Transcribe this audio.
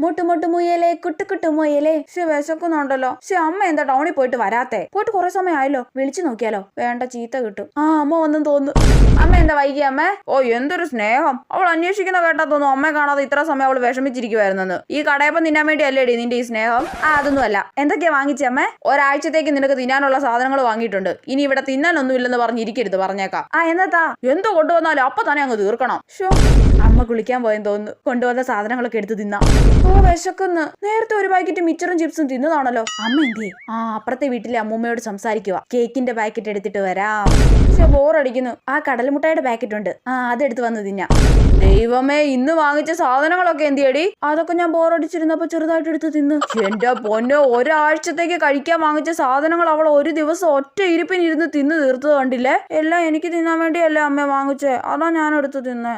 മുട്ടുമുട്ടു മുയലേ കുട്ടുകുട്ടു മുയലേ. വിശക്കുന്നുണ്ടല്ലോ. അമ്മ എന്താ ടൗണിൽ പോയിട്ട് വരാത്തെ? പോയിട്ട് കുറെ സമയം ആയല്ലോ. വിളിച്ചു നോക്കിയാലോ? വേണ്ട, ചീത്ത കിട്ടും. അമ്മ വന്നും തോന്നുന്നു. അമ്മ എന്താ വൈകി അമ്മേ? ഓ, എന്തൊരു സ്നേഹം. അവൾ അന്വേഷിക്കുന്ന കേട്ടാ തോന്നുന്നു അമ്മയെ കാണാതെ ഇത്ര സമയം അവൾ വിഷമിച്ചിരിക്കുവായിരുന്നെന്ന്. ഈ കടയപ്പം തിന്നാൻ വേണ്ടി അല്ലേടി നിന്റെ ഈ സ്നേഹം? അതൊന്നുമല്ല. എന്തൊക്കെയാ വാങ്ങിച്ചേ അമ്മേ? ഒരാഴ്ചത്തേക്ക് നിനക്ക് തിന്നാനുള്ള സാധനങ്ങൾ വാങ്ങിയിട്ടുണ്ട്. ഇനി ഇവിടെ തിന്നാനൊന്നും ഇല്ലെന്ന് പറഞ്ഞിരിക്കരുത്, പറഞ്ഞേക്കാം. എന്നതാ? എന്തോ കൊണ്ടുവന്നാലും അപ്പൊ തന്നെ അങ്ങ് തീർക്കണം. അമ്മ കുളിക്കാൻ പോയെന്ന് തോന്നുന്നു. കൊണ്ടുവന്ന സാധനങ്ങളൊക്കെ എടുത്ത് തിന്നാം. ഓ, വിശക്കുന്നു. നേരത്തെ ഒരു പാക്കറ്റ് മിച്ചറും ചിപ്സും തിന്നതാണല്ലോ. അമ്മ എന്തേ? അപ്പുറത്തെ വീട്ടിലെ അമ്മൂമ്മയോട് സംസാരിക്കുക. കേക്കിന്റെ പാക്കറ്റ് എടുത്തിട്ട് വരാം. ബോറടിക്കുന്നു. ആ കടലമുട്ടായുടെ പാക്കറ്റ് ഉണ്ട്, അതെടുത്ത് വന്ന് തിന്നാം. ദൈവമേ, ഇന്ന് വാങ്ങിച്ച സാധനങ്ങളൊക്കെ എന്തിയടി? അതൊക്കെ ഞാൻ ബോറടിച്ചിരുന്നപ്പോ ചെറുതായിട്ട് എടുത്ത് തിന്ന്. എന്റെ പൊന്നോ, ഒരാഴ്ചത്തേക്ക് കഴിക്കാൻ വാങ്ങിച്ച സാധനങ്ങൾ അവൾ ഒരു ദിവസം ഒറ്റ ഇരിപ്പിനിരുന്ന് തിന്ന് തീർത്തത് കണ്ടില്ലേ? എല്ലാം എനിക്ക് തിന്നാൻ വേണ്ടിയല്ലേ അമ്മ വാങ്ങിച്ചേ? അതാ ഞാൻ എടുത്ത് തിന്നേ.